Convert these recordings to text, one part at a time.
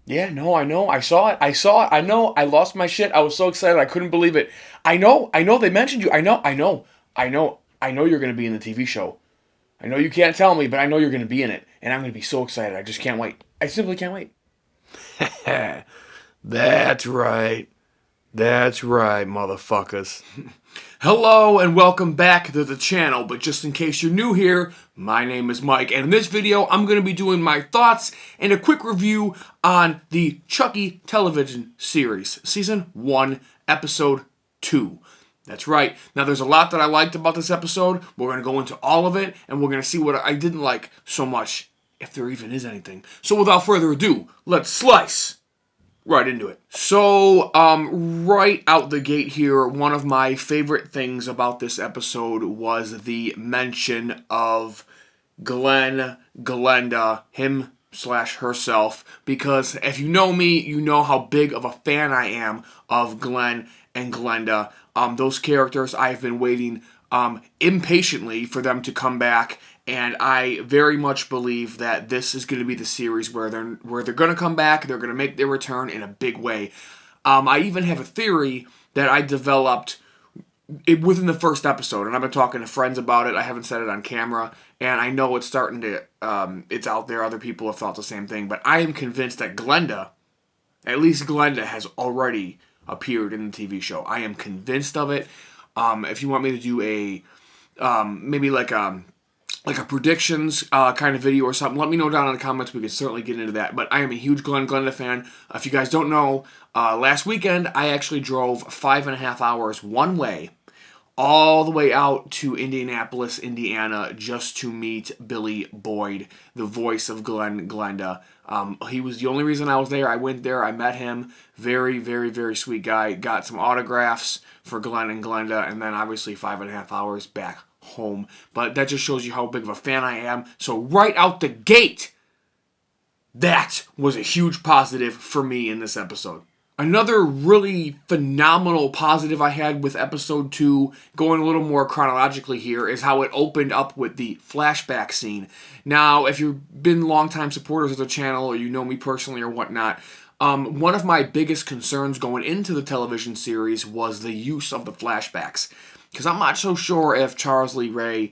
Yeah, no, I know. I saw it. I saw it. I know. I lost my shit. I was so excited. I couldn't believe it. I know. I know they mentioned you. I know. I know. I know. I know you're going to be in the TV show. I know you can't tell me, but I know you're going to be in it. And I'm going to be so excited. I just can't wait. I simply can't wait. That's right. That's right, motherfuckers. Hello and welcome back to the channel, but just in case you're new here, my name is Mike, and in this video, I'm going to be doing my thoughts and a quick review on the Chucky television series, Season 1, Episode 2. That's right. Now, there's a lot that I liked about this episode. We're going to go into all of it, and we're going to see what I didn't like so much, if there even is anything. So without further ado, let's slice right into it. So, right out the gate here, one of my favorite things about this episode was the mention of Glenda, him slash herself, because if you know me, you know how big of a fan I am of Glenn and Glenda. Those characters, I've been waiting impatiently for them to come back, and I very much believe that this is going to be the series where they're going to come back. They're going to make their return in a big way. I even have a theory that I developed within the first episode, and I've been talking to friends about it. I haven't said it on camera, and I know it's starting to it's out there. Other people have thought the same thing, but I am convinced that Glenda, at least Glenda, has already appeared in the TV show. I am convinced of it. If you want me to do a maybe like a predictions kind of video or something, let me know down in the comments. We can certainly get into that. But I am a huge Glenda fan. If you guys don't know, last weekend I actually drove 5.5 hours one way, all the way out to Indianapolis, Indiana, just to meet Billy Boyd, the voice of Glenda. He was the only reason I was there. I went there, I met him. Very, very, very sweet guy. Got some autographs for Glenn and Glenda, and then obviously 5.5 hours back home. But that just shows you how big of a fan I am. So right out the gate, that was a huge positive for me in this episode. Another really phenomenal positive I had with episode 2, going a little more chronologically here, is how it opened up with the flashback scene. Now, if you've been longtime supporters of the channel, or you know me personally or whatnot, one of my biggest concerns going into the television series was the use of the flashbacks. Because I'm not so sure if Charles Lee Ray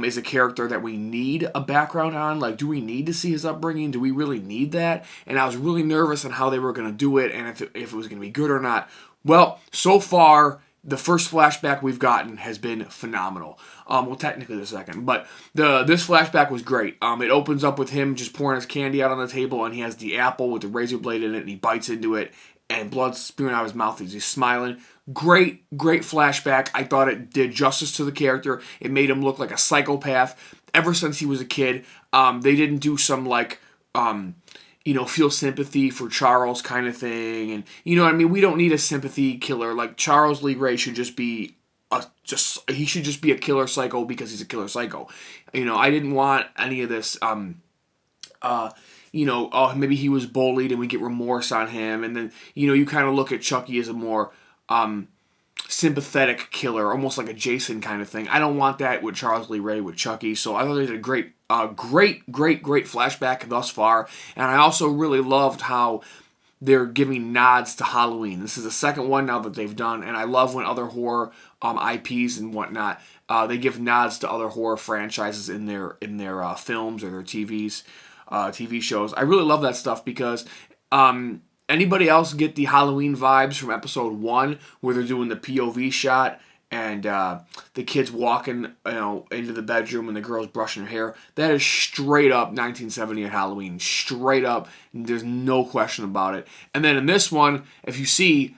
is a character that we need a background on. Like, do we need to see his upbringing? Do we really need that? And I was really nervous on how they were going to do it and if it was going to be good or not. Well, so far, the first flashback we've gotten has been phenomenal. Well, technically the second, but this flashback was great. It opens up with him just pouring his candy out on the table, and he has the apple with the razor blade in it, and he bites into it, and blood spewing out of his mouth as he's smiling. Great flashback. I thought it did justice to the character. It made him look like a psychopath ever since he was a kid. They didn't do some feel sympathy for Charles kind of thing, and you know what I mean. We don't need a sympathy killer. Like, Charles Lee Ray should just be he should just be a killer psycho because he's a killer psycho. I didn't want any of this. Maybe he was bullied and we get remorse on him, and then you kind of look at Chucky as a more sympathetic killer, almost like a Jason kind of thing. I don't want that with Charles Lee Ray with Chucky. So I thought they did a great flashback thus far, and I also really loved how they're giving nods to Halloween. This is the second one now that they've done, and I love when other horror IPs and whatnot they give nods to other horror franchises in their films or their TV shows. I really love that stuff because anybody else get the Halloween vibes from episode 1 where they're doing the POV shot and the kid's walking into the bedroom and the girl's brushing her hair? That is straight up 1970 at Halloween. Straight up. There's no question about it. And then in this one, if you see,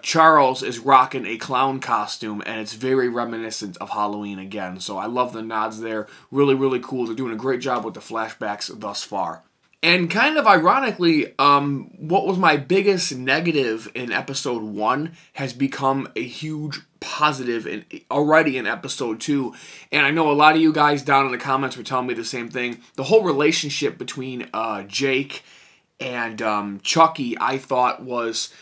Charles is rocking a clown costume, and it's very reminiscent of Halloween again. So I love the nods there. Really, really cool. They're doing a great job with the flashbacks thus far. And kind of ironically, what was my biggest negative in episode 1 has become a huge positive already in episode 2. And I know a lot of you guys down in the comments were telling me the same thing. The whole relationship between Jake and Chucky, I thought was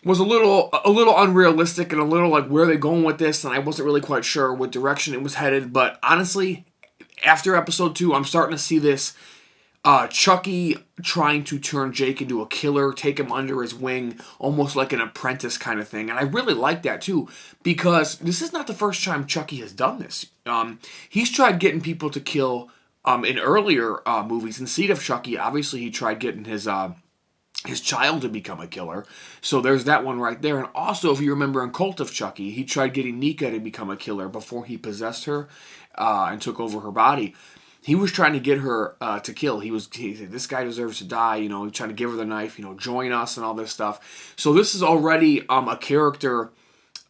a little unrealistic and a little like, where are they going with this? And I wasn't really quite sure what direction it was headed. But honestly, after episode 2, I'm starting to see this Chucky trying to turn Jake into a killer, take him under his wing, almost like an apprentice kind of thing. And I really like that too, because this is not the first time Chucky has done this. He's tried getting people to kill in earlier movies. In Seed of Chucky, obviously he tried getting his child to become a killer. So there's that one right there. And also, if you remember in Cult of Chucky, he tried getting Nika to become a killer before he possessed her and took over her body. He was trying to get her to kill. He said, this guy deserves to die. You know, he's trying to give her the knife, you know, join us and all this stuff. So this is already a character,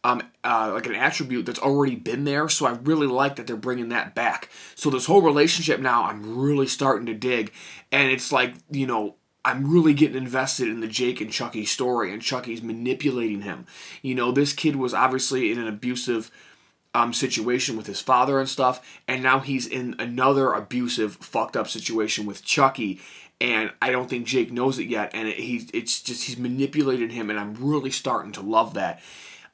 like an attribute that's already been there. So I really like that they're bringing that back. So this whole relationship now, I'm really starting to dig. And it's like, you know, I'm really getting invested in the Jake and Chucky story, and Chucky's manipulating him. You know, this kid was obviously in an abusive situation with his father and stuff, and now he's in another abusive, fucked up situation with Chucky, and I don't think Jake knows it yet, and he's manipulated him, and I'm really starting to love that.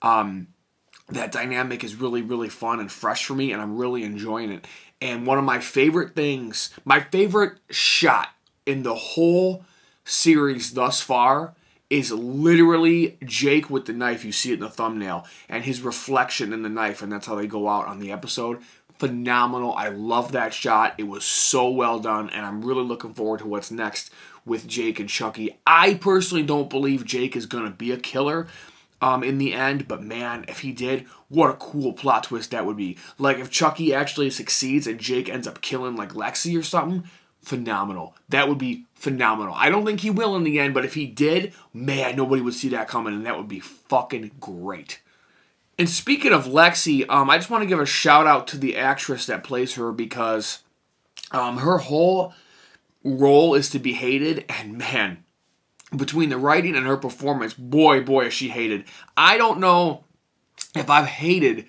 That dynamic is really, really fun and fresh for me, and I'm really enjoying it. And one of my favorite things, my favorite shot in the whole series thus far is literally Jake with the knife. You see it in the thumbnail, and his reflection in the knife, and that's how they go out on the episode. Phenomenal. I love that shot. It was so well done, and I'm really looking forward to what's next with Jake and Chucky. I personally don't believe Jake is going to be a killer in the end, but man, if he did, what a cool plot twist that would be. Like, if Chucky actually succeeds and Jake ends up killing, like, Lexi or something, phenomenal. That would be phenomenal. I don't think he will in the end, but if he did, man, nobody would see that coming, and that would be fucking great. And speaking of Lexi, I just want to give a shout out to the actress that plays her, because her whole role is to be hated, and man, between the writing and her performance, boy, is she hated. I don't know if I've hated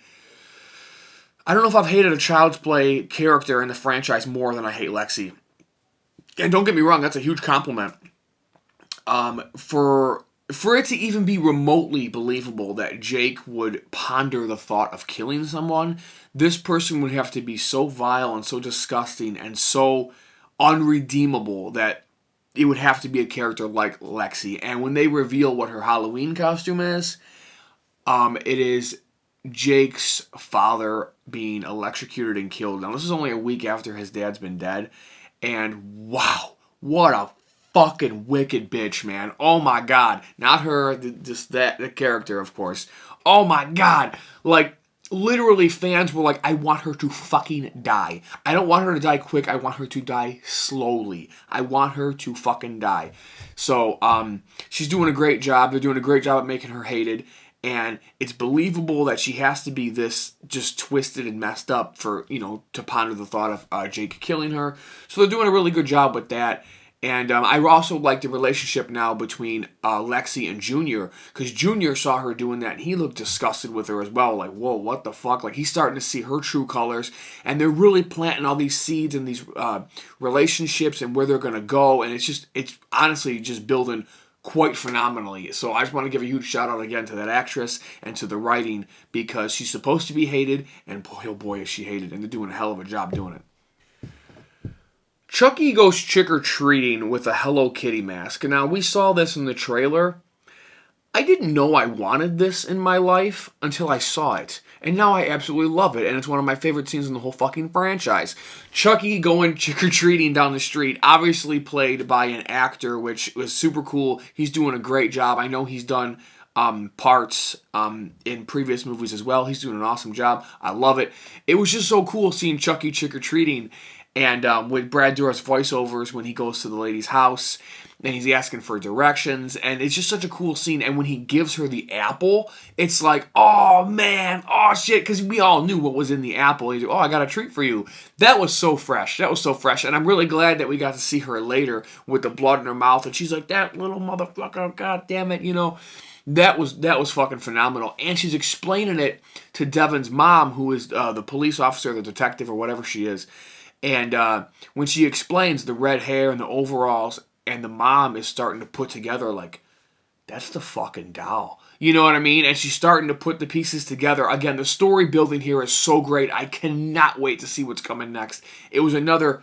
a Child's Play character in the franchise more than I hate Lexi. And don't get me wrong, that's a huge compliment. For it to even be remotely believable that Jake would ponder the thought of killing someone, this person would have to be so vile and so disgusting and so unredeemable that it would have to be a character like Lexi. And when they reveal what her Halloween costume is, it is Jake's father being electrocuted and killed. Now, this is only a week after his dad's been dead. And wow, what a fucking wicked bitch, man. Oh my god. Not her, just the character, of course. Oh my god. Like, literally fans were like, I want her to fucking die. I don't want her to die quick. I want her to die slowly. I want her to fucking die. So, she's doing a great job. They're doing a great job at making her hated. And it's believable that she has to be this just twisted and messed up for, you know, to ponder the thought of Jake killing her. So they're doing a really good job with that. And I also like the relationship now between Lexi and Junior, because Junior saw her doing that, and he looked disgusted with her as well. Like, whoa, what the fuck? Like, he's starting to see her true colors, and they're really planting all these seeds in these relationships and where they're going to go, and it's honestly just building quite phenomenally. So I just want to give a huge shout out again to that actress and to the writing, because she's supposed to be hated, and boy, oh boy, is she hated, and they're doing a hell of a job doing it. Chucky goes trick-or-treating with a Hello Kitty mask. Now, we saw this in the trailer. I didn't know I wanted this in my life until I saw it. And now I absolutely love it, and it's one of my favorite scenes in the whole fucking franchise. Chucky going trick-or-treating down the street, obviously played by an actor, which was super cool. He's doing a great job. I know he's done parts in previous movies as well. He's doing an awesome job. I love it. It was just so cool seeing Chucky trick-or-treating, and with Brad Dourif's voiceovers when he goes to the lady's house and he's asking for directions, and it's just such a cool scene. And when he gives her the apple, it's like, oh man, oh shit, because we all knew what was in the apple. He's like, oh, I got a treat for you. That was so fresh. And I'm really glad that we got to see her later with the blood in her mouth, and she's like, that little motherfucker, god damn it, you know. That was fucking phenomenal. And she's explaining it to Devin's mom, who is the police officer, the detective, or whatever she is. And when she explains the red hair and the overalls, and the mom is starting to put together, like, that's the fucking doll. You know what I mean? And she's starting to put the pieces together. Again, the story building here is so great. I cannot wait to see what's coming next. It was another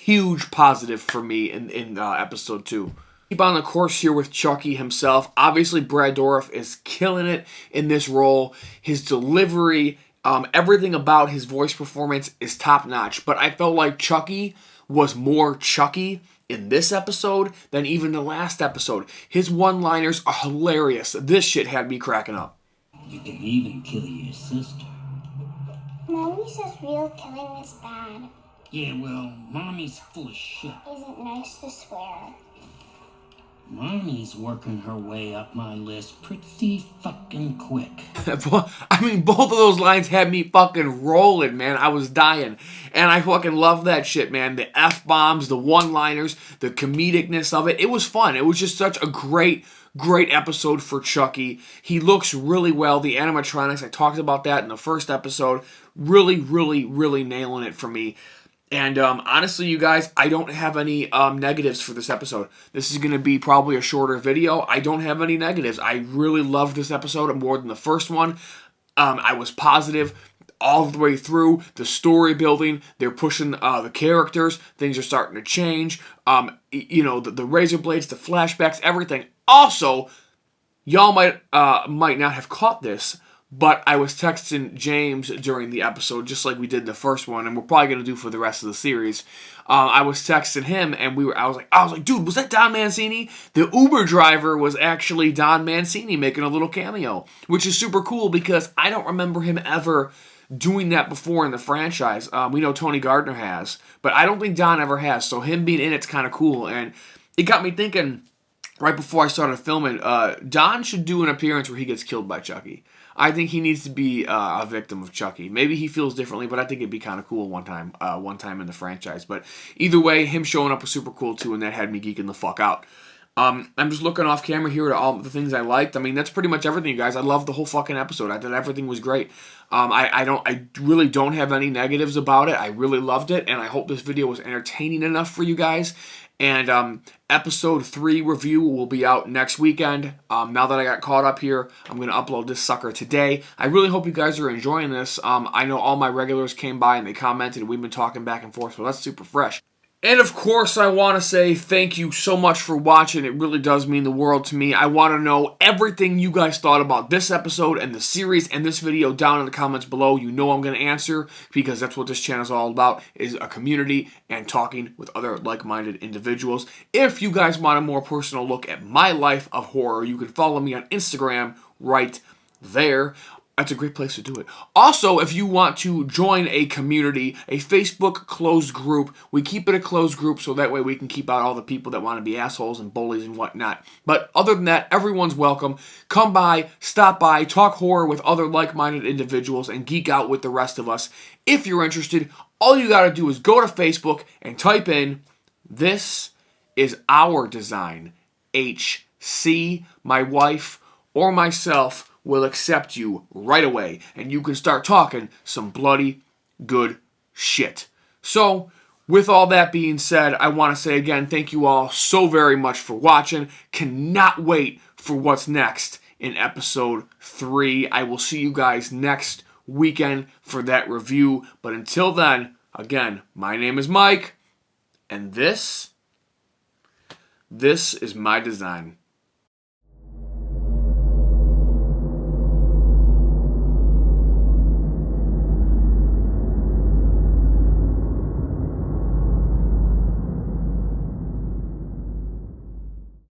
huge positive for me in episode 2. Keep on the course here with Chucky himself. Obviously, Brad Dourif is killing it in this role. His delivery, everything about his voice performance is top notch. But I felt like Chucky was more Chucky in this episode than even the last episode. His one-liners are hilarious. This shit had me cracking up. You can even kill your sister. Mommy says real killing is bad. Yeah, well, Mommy's full of shit. Isn't nice to swear. Mommy's working her way up my list pretty fucking quick. I mean, both of those lines had me fucking rolling, man. I was dying. And I fucking love that shit, man. The F-bombs, the one-liners, the comedicness of it. It was fun. It was just such a great episode for Chucky. He looks really well. The animatronics, I talked about that in the first episode. Really, really, really nailing it for me. And honestly, you guys, I don't have any negatives for this episode. This is going to be probably a shorter video. I don't have any negatives. I really loved this episode more than the first one. I was positive all the way through. The story building, they're pushing the characters. Things are starting to change. The razor blades, the flashbacks, everything. Also, y'all might not have caught this, but I was texting James during the episode, just like we did the first one, and we're probably gonna do for the rest of the series. I was texting him, and I was like, dude, was that Don Mancini? The Uber driver was actually Don Mancini making a little cameo, which is super cool because I don't remember him ever doing that before in the franchise. We know Tony Gardner has, but I don't think Don ever has. So him being in it's kind of cool, and it got me thinking. Right before I started filming, Don should do an appearance where he gets killed by Chucky. I think he needs to be a victim of Chucky. Maybe he feels differently, but I think it'd be kind of cool one time in the franchise. But either way, him showing up was super cool too, and that had me geeking the fuck out. I'm just looking off camera here at all the things I liked. I mean, that's pretty much everything, you guys. I loved the whole fucking episode. I thought everything was great. I really don't have any negatives about it. I really loved it, and I hope this video was entertaining enough for you guys. And episode 3 review will be out next weekend. Now that I got caught up here, I'm going to upload this sucker today. I really hope you guys are enjoying this. I know all my regulars came by and they commented, and we've been talking back and forth, so that's super fresh. And of course, I want to say thank you so much for watching. It really does mean the world to me. I want to know everything you guys thought about this episode and the series and this video down in the comments below. You know I'm going to answer because that's what this channel is all about, is a community and talking with other like-minded individuals. If you guys want a more personal look at my life of horror, you can follow me on Instagram right there. That's a great place to do it. Also, if you want to join a community, a Facebook closed group, we keep it a closed group so that way we can keep out all the people that want to be assholes and bullies and whatnot. But other than that, everyone's welcome. Come by, stop by, talk horror with other like-minded individuals, and geek out with the rest of us. If you're interested, all you got to do is go to Facebook and type in, "This is our design, HC," my wife or myself will accept you right away, and you can start talking some bloody good shit. So, with all that being said, I want to say again, thank you all so very much for watching. Cannot wait for what's next in episode 3. I will see you guys next weekend for that review. But until then, again, my name is Mike, and this is my design.